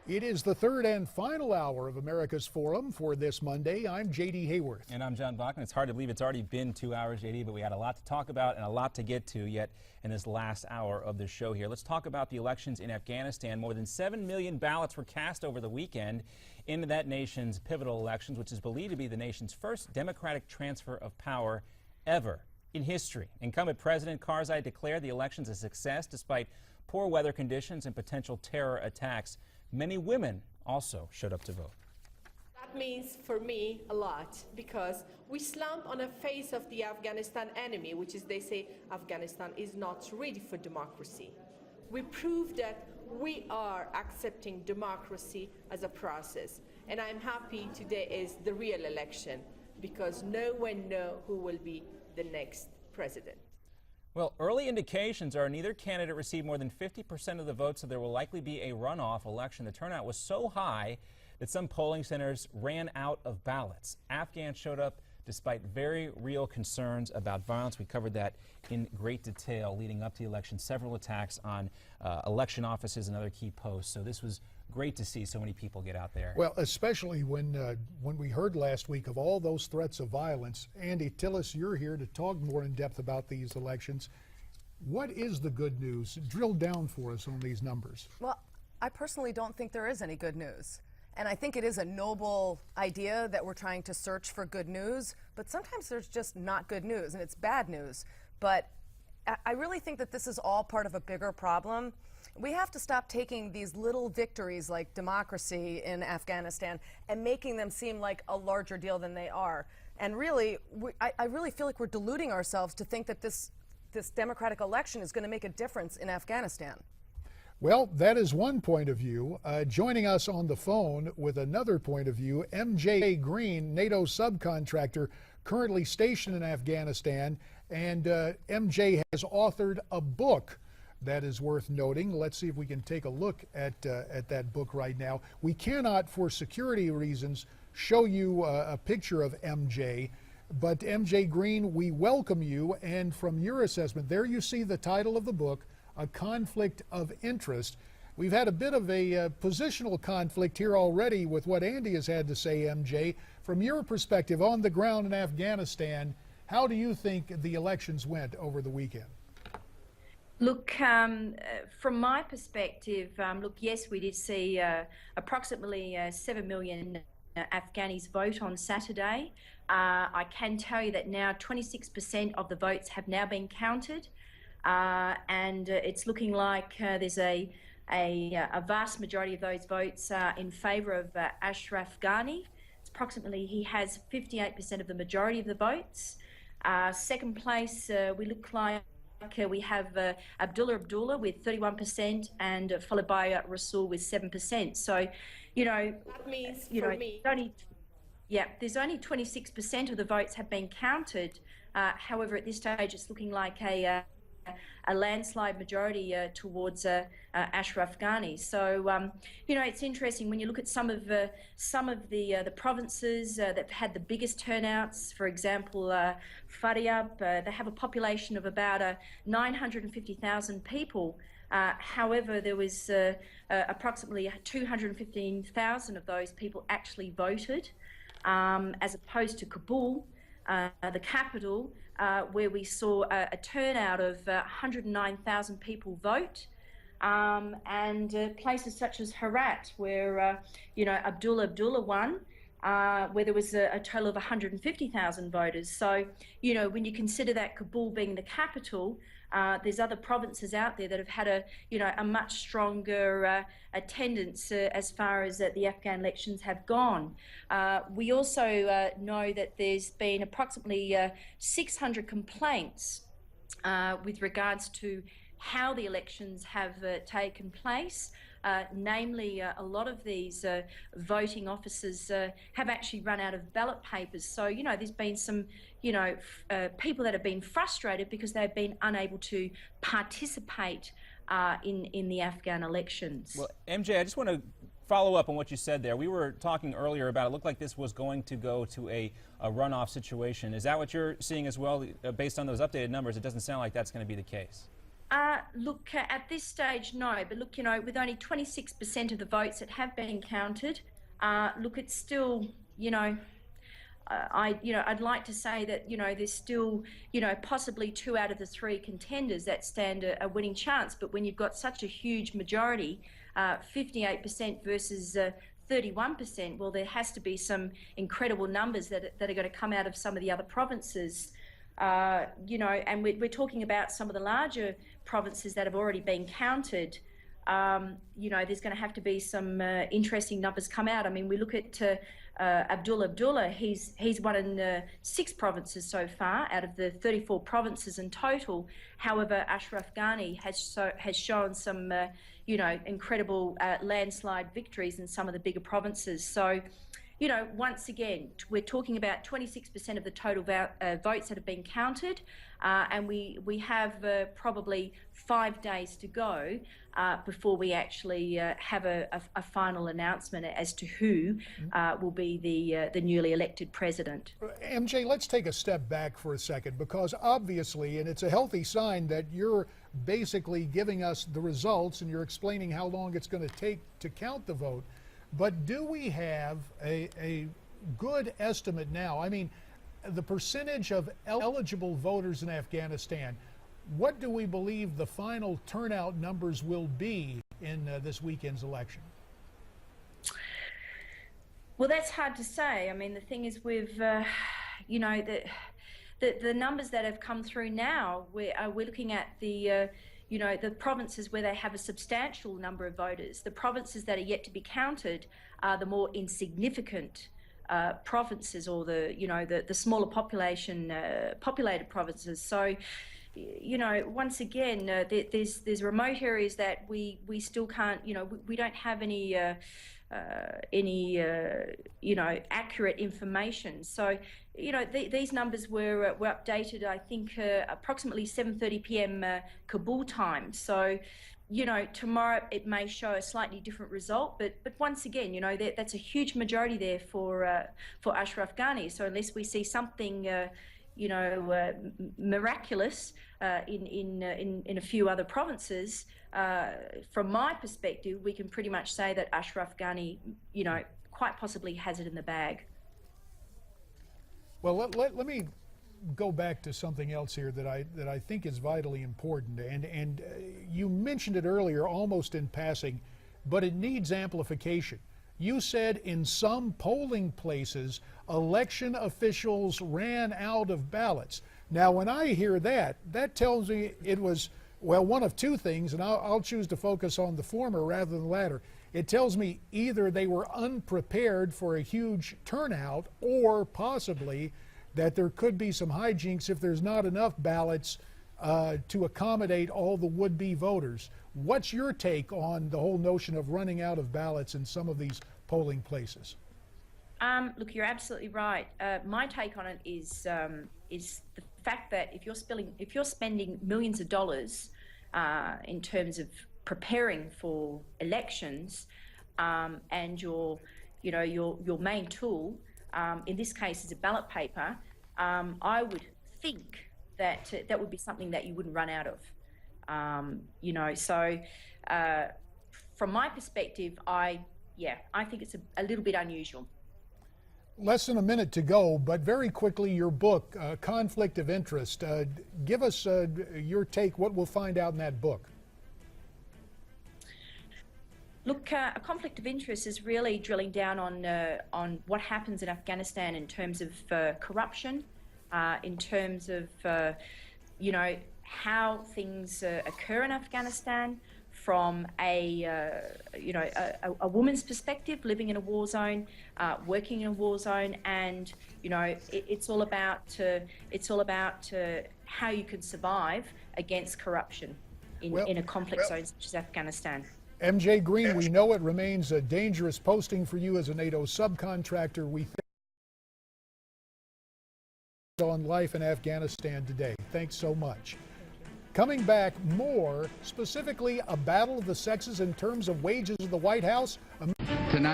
It is the third and final hour of America's Forum for this Monday. I'm J.D. Hayworth. And I'm John Bachman. It's hard to believe it's already been 2 hours, J.D., but we had a lot to talk about and a lot to get to yet in this last hour of the show here. Let's talk about the elections in Afghanistan. More than 7 million ballots were cast over the weekend into that nation's pivotal elections, which is believed to be the nation's first democratic transfer of power ever in history. Incumbent President Karzai declared the elections a success despite poor weather conditions and potential terror attacks. Many women also showed up to vote. That means for me a lot, because we slump on the face of the Afghanistan enemy, which is they say Afghanistan is not ready for democracy. We prove that we are accepting democracy as a process. And I'm happy today is the real election, because no one knows who will be the next president. Well, early indications are neither candidate received more than 50% of the votes, so there will likely be a runoff election. The turnout was so high that some polling centers ran out of ballots. Afghans showed up despite very real concerns about violence. We covered that in great detail leading up to the election, several attacks on election offices and other key posts. So this was great to see so many people get out there. Well, especially when we heard last week of all those threats of violence. Andy Tillis, you're here to talk more in depth about these elections. What is the good news? Drill down for us on these numbers. Well, I personally don't think there is any good news. And I think it is a noble idea that we're trying to search for good news, but sometimes there's just not good news, and it's bad news. But I really think that this is all part of a bigger problem. We have to stop taking these little victories like democracy in Afghanistan and making them seem like a larger deal than they are. And really, I really feel like we're deluding ourselves to think that this democratic election is going to make a difference in Afghanistan. Well, that is one point of view. Joining us on the phone with another point of view, MJ Greene, NATO subcontractor, currently stationed in Afghanistan. And MJ has authored a book that is worth noting. Let's see if we can take a look at that book right now. We cannot, for security reasons, show you a picture of MJ. But MJ Greene, we welcome you. And from your assessment, there you see the title of the book, A Conflict of Interest. We've had a bit of a positional conflict here already with what Andy has had to say, MJ. From your perspective on the ground in Afghanistan, how do you think the elections went over the weekend? Look, from my perspective, look, yes, we did see approximately 7 million Afghanis vote on Saturday. I can tell you that now 26% of the votes have now been counted. And it's looking like there's a vast majority of those votes in favour of Ashraf Ghani. It's approximately, he has 58% of the majority of the votes. Second place, we look like we have Abdullah with 31% and followed by Rasul with 7%. So, you know, that means you for know, me. There's only 26% of the votes have been counted. However, at this stage, it's looking like a landslide majority towards Ashraf Ghani. So, you know, it's interesting when you look at some of the provinces that had the biggest turnouts. For example, Faryab, they have a population of about 950,000 people. However, there was approximately 215,000 of those people actually voted, as opposed to Kabul, the capital, where we saw a turnout of 109,000 people vote, and places such as Herat, where you know, Abdullah won, where there was a total of 150,000 voters. So, you know, when you consider that Kabul being the capital, there's other provinces out there that have had a much stronger attendance as far as the Afghan elections have gone. We also know that there's been approximately 600 complaints with regards to how the elections have taken place. Namely, a lot of these voting officers have actually run out of ballot papers. So, you know, there's been some, you know, people that have been frustrated because they've been unable to participate in the Afghan elections. Well, MJ, I just want to follow up on what you said there. We were talking earlier about it looked like this was going to go to a runoff situation. Is that what you're seeing as well? Based on those updated numbers, it doesn't sound like that's going to be the case. Look, at this stage, no. But look, with only 26% of the votes that have been counted, look, it's still, I'd like to say that, there's still, possibly 2 out of the 3 contenders that stand a winning chance. But when you've got such a huge majority, 58% versus 31%, well, there has to be some incredible numbers that are going to come out of some of the other provinces. And we're talking about some of the larger provinces that have already been counted. There's going to have to be some interesting numbers come out. I mean, we look at Abdullah. He's won in 6 provinces so far out of the 34 provinces in total. However, Ashraf Ghani has shown some incredible landslide victories in some of the bigger provinces. So, once again, we're talking about 26% of the total votes that have been counted, and we have probably 5 days to go before we actually have a final announcement as to who will be the newly elected president. MJ, let's take a step back for a second, because obviously, and it's a healthy sign that you're basically giving us the results and you're explaining how long it's going to take to count the vote. But do we have a good estimate now? I mean, the percentage of eligible voters in Afghanistan, what do we believe the final turnout numbers will be in this weekend's election? Well, that's hard to say. I mean, the thing is, we've, the numbers that have come through now, we're looking at the provinces where they have a substantial number of voters. The provinces that are yet to be counted are the more insignificant provinces, or the smaller populated provinces. So, once again, there's remote areas that we still can't, we don't have any accurate information. So, these numbers were updated, I think, approximately 7:30 p.m. Kabul time. So, tomorrow it may show a slightly different result, but once again, that's a huge majority there for Ashraf Ghani. So unless we see something, miraculous in a few other provinces, from my perspective, we can pretty much say that Ashraf Ghani, quite possibly has it in the bag. Well, let me go back to something else here that I think is vitally important, and you mentioned it earlier almost in passing, but it needs amplification. You said in some polling places, election officials ran out of ballots. Now, when I hear that, that tells me it was, well, one of 2 things, and I'll choose to focus on the former rather than the latter. It tells me either they were unprepared for a huge turnout, or possibly that there could be some hijinks if there's not enough ballots to accommodate all the would-be voters. What's your take on the whole notion of running out of ballots in some of these polling places? Look, you're absolutely right. My take on it is the fact that if you're spending millions of dollars in terms of preparing for elections, and your main tool, in this case, is a ballot paper, I would think that that would be something that you wouldn't run out of. So from my perspective, I think it's a little bit unusual. Less than a minute to go, but very quickly, your book, Conflict of Interest. Give us your take, what we'll find out in that book. Look, a conflict of interest is really drilling down on what happens in Afghanistan in terms of corruption, in terms of how things occur in Afghanistan from a woman's perspective, living in a war zone, working in a war zone, and it's all about how you can survive against corruption in a conflict zone such as Afghanistan. MJ Greene, we know it remains a dangerous posting for you as a NATO subcontractor. We think on life in Afghanistan today. Thanks so much. Coming back, more, specifically a battle of the sexes in terms of wages in the White House. Tonight.